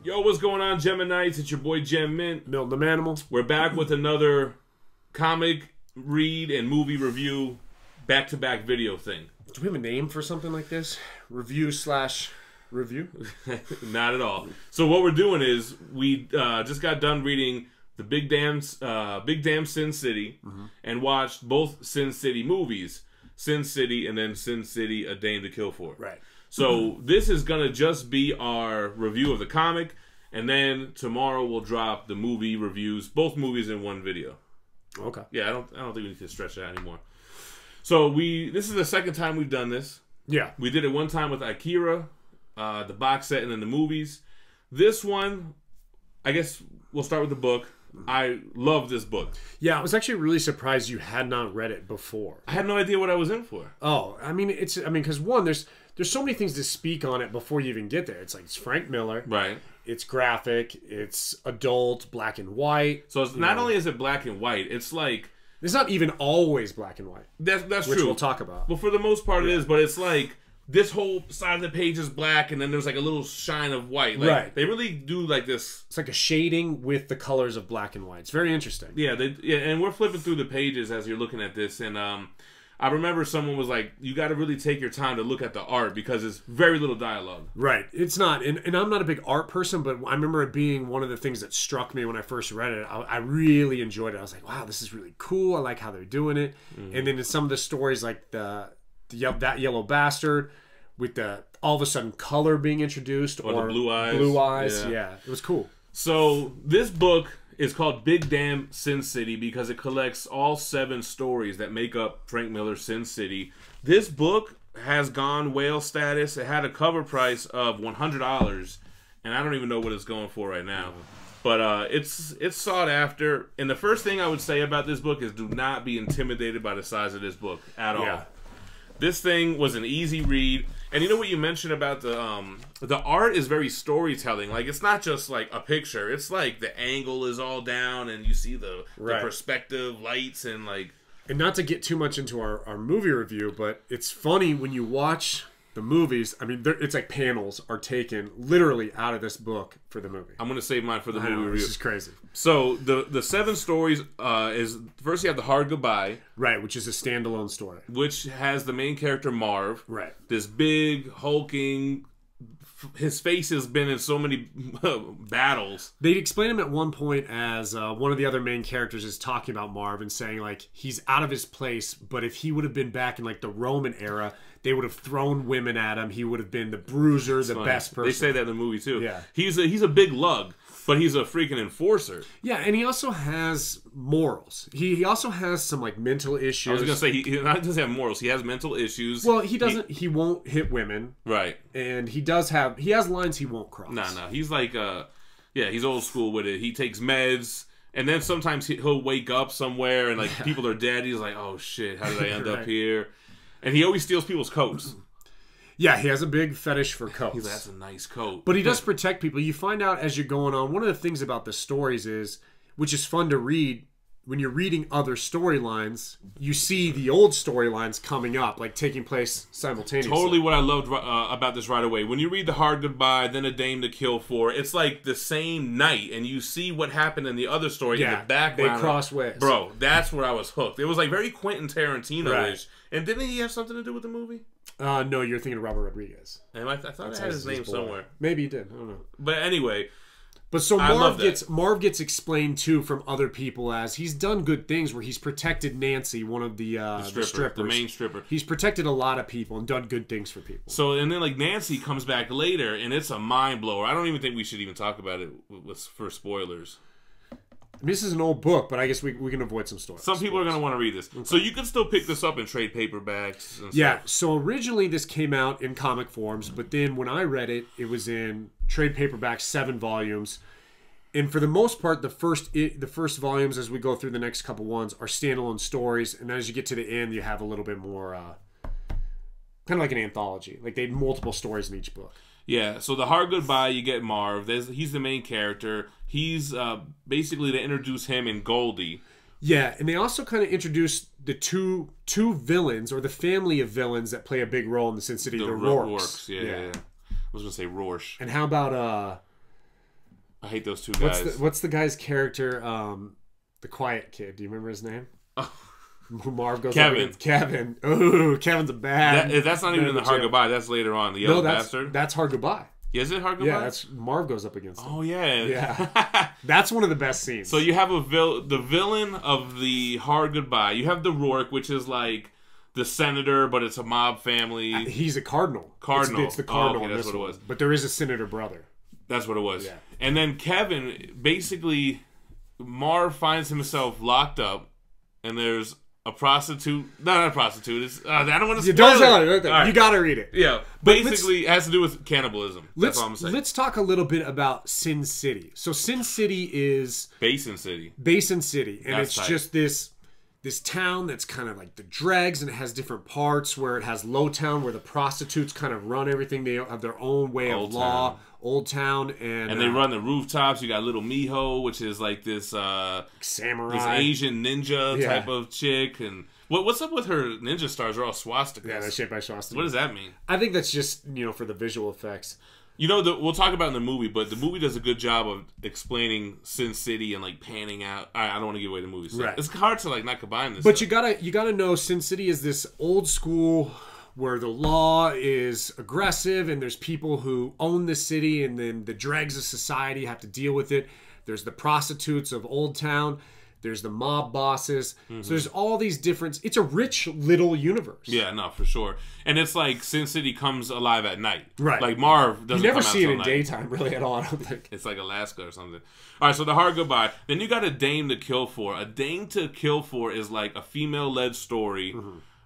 Yo, what's going on, Geminites? It's your boy Gem Mint. Milton the Manimal. We're back with another comic read and movie review back-to-back video thing. Do we have a name for something like this? Review/review? Not at all. So what we're doing is we just got done reading the Big Damn Sin City and watched both Sin City movies, Sin City and then Sin City: A Dame to Kill For. Right. So this is gonna just be our review of the comic, and then tomorrow we'll drop the movie reviews, both movies in one video. Okay. Yeah, I don't think we need to stretch that anymore. So this is the second time we've done this. Yeah. We did it one time with Akira, the box set, and then the movies. This one, I guess we'll start with the book. I love this book. Yeah, I was actually really surprised you had not read it before. I had no idea what I was in for. Oh, because one, there's so many things to speak on it before you even get there. It's like it's Frank Miller. Right. It's graphic. It's adult, black and white. So it's not only is it black and white, it's like... It's not even always black and white. That's which true. We'll talk about. Well, for the most part it is, but it's like this whole side of the page is black and then there's like a little shine of white. Like, right. They really do like this... It's like a shading with the colors of black and white. It's very interesting. Yeah, and we're flipping through the pages as you're looking at this, and I remember someone was like, you got to really take your time to look at the art because it's very little dialogue. Right. It's not. And I'm not a big art person, but I remember it being one of the things that struck me when I first read it. I really enjoyed it. I was like, wow, this is really cool. I like how they're doing it. And then in some of the stories, like that yellow bastard with all of a sudden color being introduced. Or the blue eyes. Blue eyes. Yeah. It was cool. So this book is called Big Damn Sin City because it collects all 7 stories that make up Frank Miller's Sin City. This book has gone whale status. It had a cover price of $100, and I don't even know what it's going for right now. But it's sought after. And the first thing I would say about this book is do not be intimidated by the size of this book at all. This thing was an easy read. And you know what you mentioned about the art is very storytelling. Like, it's not just like a picture. It's like the angle is all down and you see the perspective lights and like... And not to get too much into our movie review, but it's funny when you watch the movies. I mean, it's like panels are taken literally out of this book for the movie. I'm going to save mine for the movie review. This is crazy. So the 7 stories is... First you have The Hard Goodbye. Right, which is a standalone story. Which has the main character Marv. Right. This big, hulking... His face has been in so many battles. They explain him at one point as one of the other main characters is talking about Marv and saying like he's out of his place, but if he would have been back in like the Roman era, they would have thrown women at him. He would have been the bruiser, the best person. They say that in the movie too. Yeah, he's a big lug, but he's a freaking enforcer. Yeah, and he also has morals. He also has some like mental issues. I was gonna say he not just have morals. He has mental issues. Well, he doesn't. He won't hit women. Right. And he has lines he won't cross. No. He's like he's old school with it. He takes meds. And then sometimes he'll wake up somewhere and like people are dead. He's like, oh shit, how did I end up here? And he always steals people's coats. Yeah, he has a big fetish for coats. He's like, that's a nice coat. But he does protect people. You find out as you're going on, one of the things about the stories is, which is fun to read, when you're reading other storylines, you see the old storylines coming up, like taking place simultaneously. Totally what I loved about this right away. When you read The Hard Goodbye, then A Dame to Kill For, it's like the same night, and you see what happened in the other story in the background. They cross ways. Bro, that's where I was hooked. It was like very Quentin Tarantino-ish. Right. And didn't he have something to do with the movie? No, you're thinking of Robert Rodriguez. And I thought I had his name somewhere. Maybe he did. I don't know. But anyway... But so Marv gets explained too from other people as he's done good things where he's protected Nancy, one of the strippers, the main stripper. He's protected a lot of people and done good things for people. So and then like Nancy comes back later and it's a mind blower. I don't even think we should even talk about it for spoilers. This is an old book, but I guess we can avoid some stories. Some people are going to want to read this. Okay. So you can still pick this up in trade paperbacks and stuff. So originally this came out in comic forms, but then when I read it, it was in trade paperbacks, 7 volumes. And for the most part, the first volumes, as we go through the next couple ones, are standalone stories. And as you get to the end, you have a little bit more, kind of like an anthology. Like they had multiple stories in each book. Yeah, so The Hard Goodbye, you get Marv. He's the main character. He's basically to introduce him and Goldie. Yeah, and they also kind of introduced the two villains, or the family of villains that play a big role in the Sin City. The Rourkes. Yeah. I was going to say Rorsch. And how about I hate those two guys. What's the guy's character? The quiet kid. Do you remember his name? Marv goes Kevin. up against Kevin. Ooh, Kevin's a bad. That's not even in the Hard Goodbye. That's later on. The Yellow Bastard. That's Hard Goodbye. Is it Hard Goodbye? Yeah, that's Marv goes up against him. Oh yeah, yeah. That's one of the best scenes. So you have the villain of the Hard Goodbye. You have the Rourke, which is like the senator, but it's a mob family. He's a cardinal. Cardinal. It's the cardinal. Okay, that's what it was. But there is a senator brother. That's what it was. Yeah. And then Kevin, basically, Marv finds himself locked up, and there's a prostitute. Not a prostitute. It's, I don't want to spoil don't tell it. it. Right. You got to read it. Yeah. Basically, it has to do with cannibalism. That's all I'm saying. Let's talk a little bit about Sin City. So Sin City is Basin City. Basin City, and That's it's tight. just this town that's kind of like the dregs, and it has different parts where it has Low Town, where the prostitutes kind of run everything. They have their own way of law. Old Town, and they run the rooftops. You got Little Miho, which is like this samurai, this Asian ninja type of chick. And what's up with her ninja stars? Are all swastikas. Yeah, they're shaped by swastikas. What does that mean? I think that's just for the visual effects. You know, we'll talk about it in the movie, but the movie does a good job of explaining Sin City and like panning out. I don't want to give away the movie. So right. It's hard to like not combine this. But stuff. you gotta know Sin City is this old school where the law is aggressive and there's people who own the city, and then the dregs of society have to deal with it. There's the prostitutes of Old Town. There's the mob bosses. Mm-hmm. So there's all these different... It's a rich little universe. Yeah, no, for sure. And it's like Sin City comes alive at night. Right. Like Marv doesn't You never come see out it in night. daytime, really, at all, I don't think. It's like Alaska or something. All right, so the Hard Goodbye. Then you got A Dame to Kill For. A Dame to Kill For is like a female-led story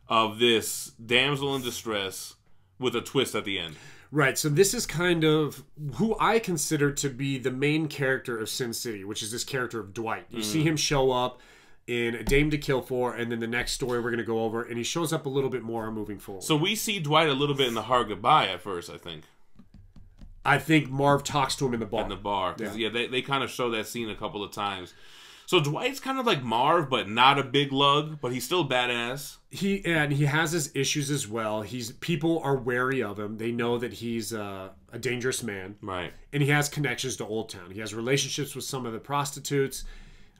of this damsel in distress with a twist at the end. Right, so this is kind of who I consider to be the main character of Sin City, which is this character of Dwight. You see him show up in A Dame to Kill For, and then the next story we're going to go over, and he shows up a little bit more moving forward. So we see Dwight a little bit in the Hard Goodbye at first, I think. I think Marv talks to him in the bar. In the bar. Yeah, they kind of show that scene a couple of times. So Dwight's kind of like Marv, but not a big lug, but he's still badass. He has his issues as well. People are wary of him. They know that he's a dangerous man. Right. And he has connections to Old Town. He has relationships with some of the prostitutes.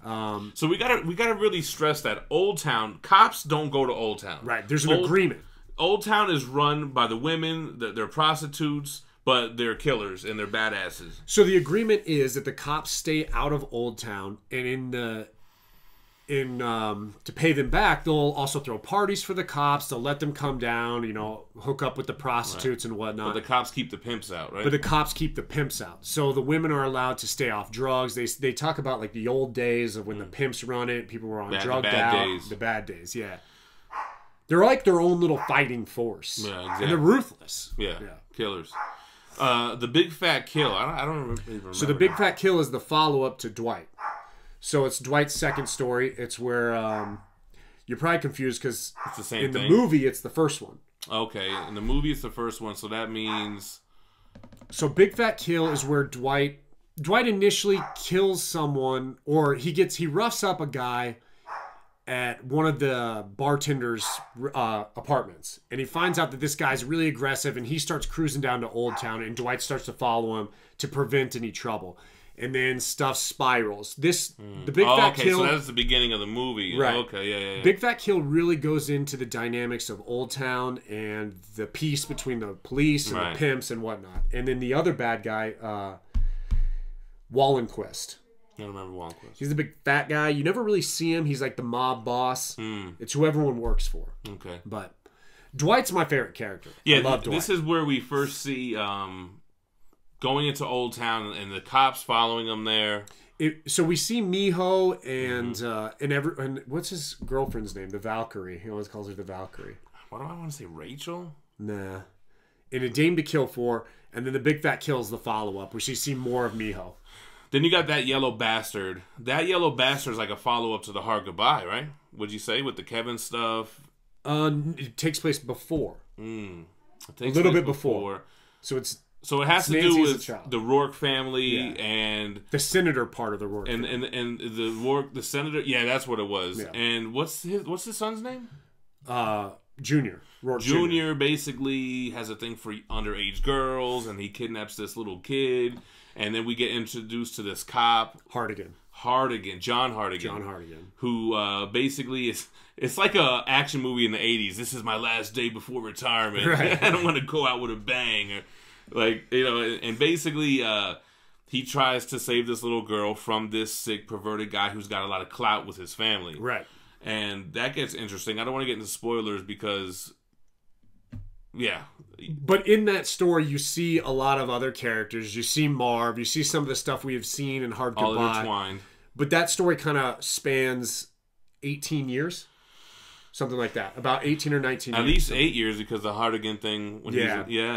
So we gotta really stress that Old Town, cops don't go to Old Town. Right. There's an agreement. Old Town is run by the women, they're prostitutes, but they're killers and they're badasses. So the agreement is that the cops stay out of Old Town, and to pay them back, they'll also throw parties for the cops. They'll let them come down, hook up with the prostitutes and whatnot. But the cops keep the pimps out, right? But the cops keep the pimps out. So the women are allowed to stay off drugs. They talk about like the old days of when the pimps run it. People were on drugged out. Days. The bad days, yeah. They're like their own little fighting force. Yeah, exactly. And they're ruthless. Yeah. Killers. The Big Fat Kill. I don't even remember. So the Big Fat Kill is the follow-up to Dwight. So it's Dwight's second story. It's where you're probably confused because it's the same in thing. The movie it's the first one. Okay, in the movie it's the first one, so that means... So Big Fat Kill is where Dwight initially kills someone, or he roughs up a guy at one of the bartender's apartments, and he finds out that this guy's really aggressive, and he starts cruising down to Old Town, and Dwight starts to follow him to prevent any trouble. And then stuff spirals. The Big Fat Kill... so that's the beginning of the movie. Right. Okay, yeah. Big Fat Kill really goes into the dynamics of Old Town and the peace between the police and the pimps and whatnot. And then the other bad guy, Wallenquist. I don't remember Wallenquist. He's the big fat guy. You never really see him. He's like the mob boss. It's who everyone works for. Okay. But Dwight's my favorite character. Yeah, I love Dwight. This is where we first see... going into Old Town and the cops following him there. So we see Miho and what's his girlfriend's name? The Valkyrie. He always calls her the Valkyrie. Why do I want to say Rachel? Nah. In A Dame to Kill For, and then the Big Fat Kill is the follow-up, where you see more of Miho. Then you got That Yellow Bastard. That Yellow Bastard is like a follow-up to the Hard Goodbye, right? Would you say, with the Kevin stuff? It takes place before. It takes a little place bit before. So it has to do with the Rourke family and the senator part of the Rourke and the Rourke, the senator. Yeah, that's what it was. Yeah. And what's his son's name? Junior. Rourke Junior basically has a thing for underage girls, and he kidnaps this little kid. And then we get introduced to this cop. John Hardigan. Who basically is... It's like a action movie in the 80s. This is my last day before retirement. Right. I don't want to go out with a bang. Or, like, you know, and basically... he tries to save this little girl from this sick, perverted guy who's got a lot of clout with his family. Right. And that gets interesting. I don't want to get into spoilers because, yeah. But in that story, you see a lot of other characters. You see Marv. You see some of the stuff we have seen in Hard Goodbye. All intertwined. But that story kind of spans 18 years. Something like that. About 18 or 19 years. At least 8 years because the Hardigan thing. When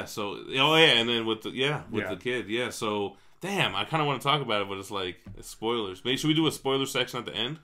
so, and then with the, the kid. Yeah, so... Damn, I kind of want to talk about it, but it's like it's spoilers. Maybe should we do a spoiler section at the end?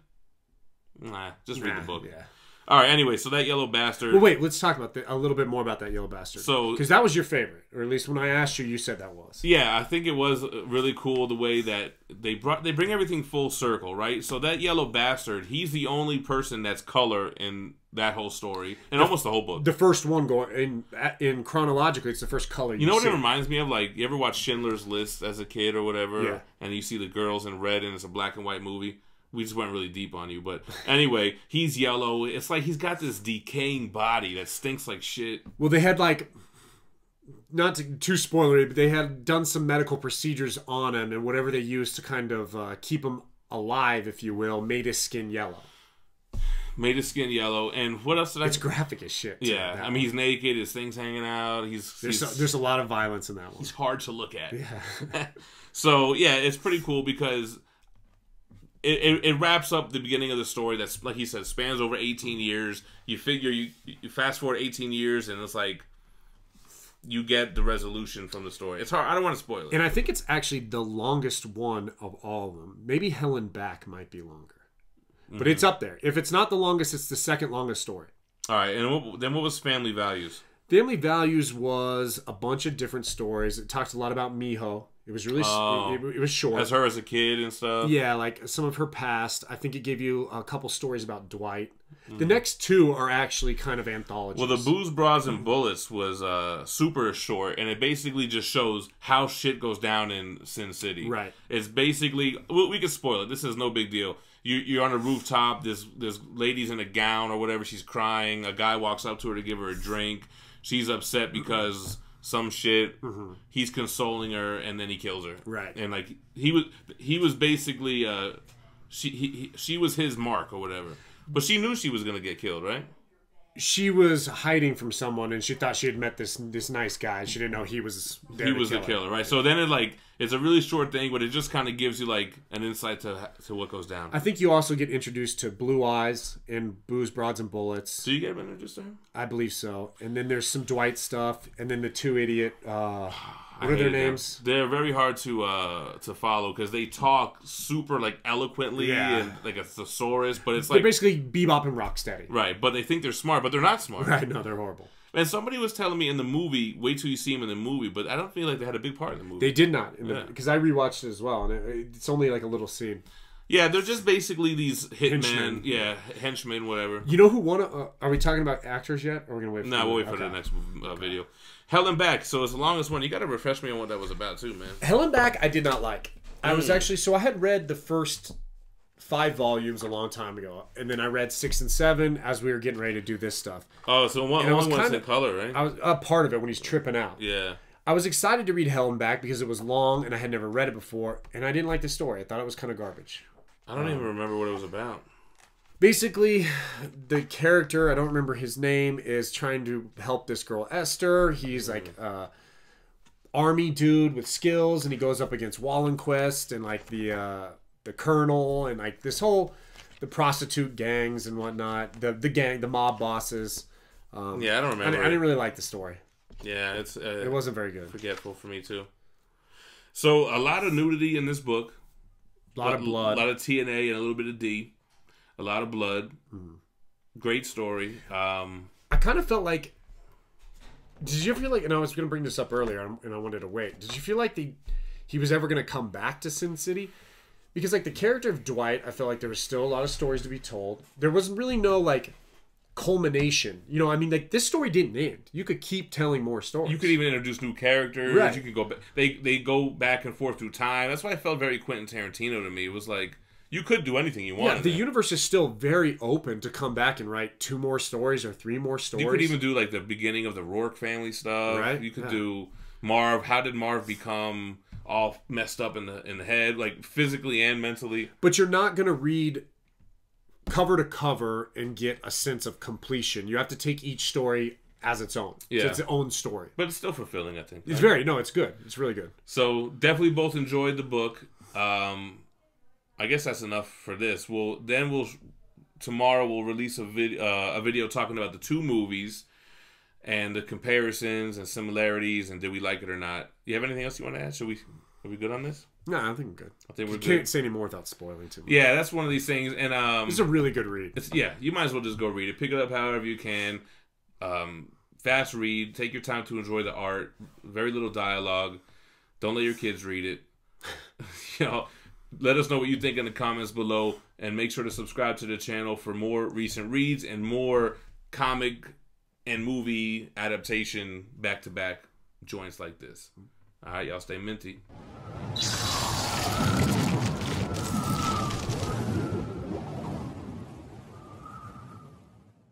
Nah, just read the book. Yeah. All right. Anyway, so that yellow bastard. Well, wait. Let's talk about a little bit more about that yellow bastard. So, because that was your favorite, or at least when I asked you, you said that was. Yeah, I think it was really cool the way that they bring everything full circle, right? So that yellow bastard, he's the only person that's color in that whole story, and almost the whole book. The first one going in chronologically, it's the first color. You know what it reminds me of? Like, you ever watch Schindler's List as a kid or whatever? Yeah. And you see the girls in red, and it's a black and white movie. We just went really deep on you, but anyway, he's yellow. It's like he's got this decaying body that stinks like shit. Well, they had not too spoilery, but they had done some medical procedures on him, and whatever they used to kind of keep him alive, if you will, made his skin yellow. And what else did It's graphic as shit. Yeah, I mean, he's naked, his thing's hanging out. There's a lot of violence in that one. He's hard to look at. Yeah. So, yeah, it's pretty cool because it wraps up the beginning of the story that's, like he said, spans over 18 years. You figure, you fast forward 18 years, and it's like, you get the resolution from the story. It's hard. I don't want to spoil it. And I think it's actually the longest one of all of them. Maybe Hell and Back might be longer. But it's up there. If it's not the longest, it's the second longest story. All right. And then what was Family Values? Family Values was a bunch of different stories. It talked a lot about Miho. It was really it was short. As her as a kid and stuff? Yeah, like some of her past. I think it gave you a couple stories about Dwight. The next two are actually kind of anthologies. Well, the Booze, Bras, and Bullets was super short, and it basically just shows how shit goes down in Sin City. Right. It's basically... We could spoil it. This is no big deal. You're on a rooftop. This lady's in a gown or whatever. She's crying. A guy walks up to her to give her a drink. She's upset because some shit. He's consoling her, and then he kills her. Right. And like he was basically she was his mark or whatever. But she knew she was gonna get killed, right? She was hiding from someone, and she thought she had met this nice guy. She didn't know he was there. He was the killer, right? So then it's a really short thing, but it just kind of gives you like an insight to what goes down. I think you also get introduced to Blue Eyes and Booze, Broads, and Bullets. Do you get introduced to him? I believe so. And then there's some Dwight stuff, and then the two idiot. What are their names? Them. They're very hard to follow because they talk super like eloquently and like a thesaurus, but it's like they're basically Bebop and Rocksteady. Right, but they think they're smart, but they're not smart. Right, no, they're horrible. And somebody was telling me in the movie, wait till you see them in the movie, but I don't feel like they had a big part in the movie. They did not, because I rewatched it as well, and it's only like a little scene. Yeah, they're just basically these hitmen. Yeah, henchmen, whatever. You know who won? Are we talking about actors yet? Or are we gonna wait? No, we'll wait for the next video. Hell and Back. So it's the longest one. You got to refresh me on what that was about too, man. Hell and Back, I did not like. I was actually I had read the first 5 volumes a long time ago, and then I read 6 and 7 as we were getting ready to do this stuff. Oh, so one was in color, right? I was a part of it when he's tripping out. Yeah. I was excited to read Hell and Back because it was long and I had never read it before, and I didn't like the story. I thought it was kind of garbage. I don't even remember what it was about. Basically, the character, I don't remember his name, is trying to help this girl, Esther. He's like army dude with skills, and he goes up against Wallenquist and like the colonel and like this whole the prostitute gangs and whatnot. The mob bosses. Yeah, I don't remember. I didn't really like the story. Yeah, it wasn't very good. Forgetful for me too. So a lot of nudity in this book. A lot of blood. A lot of TNA and a little bit of D. A lot of blood. Great story. I kind of felt like... Did you feel like... And I was going to bring this up earlier, and I wanted to wait. Did you feel like he was ever going to come back to Sin City? Because, like, the character of Dwight, I felt like there was still a lot of stories to be told. There was really no, like, culmination. You know, I mean, like, this story didn't end. You could keep telling more stories. You could even introduce new characters. Right. You could go back. They go back and forth through time. That's why it felt very Quentin Tarantino to me. It was like, you could do anything you want. Yeah, the universe is still very open to come back and write 2 more stories or 3 more stories. You could even do like the beginning of the Rourke family stuff. Right. You could do Marv. How did Marv become all messed up in the head, like physically and mentally? But you're not going to read cover to cover and get a sense of completion. You have to take each story as its own. Yeah. It's its own story. But it's still fulfilling, I think. It's right? it's good. It's really good. So definitely both enjoyed the book. I guess that's enough for this. Tomorrow we'll release a video talking about the 2 movies and the comparisons and similarities and did we like it or not. You have anything else you want to add? Are we good on this? No, I think I'm good. I think we're You good. can't say any more without spoiling too much. Yeah, that's one of these things. And This is a really good read. you might as well just go read it. Pick it up however you can. Fast read. Take your time to enjoy the art. Very little dialogue. Don't let your kids read it. You know, let us know what you think in the comments below, and make sure to subscribe to the channel for more recent reads and more comic and movie adaptation back-to-back joints like this. All right, y'all stay minty.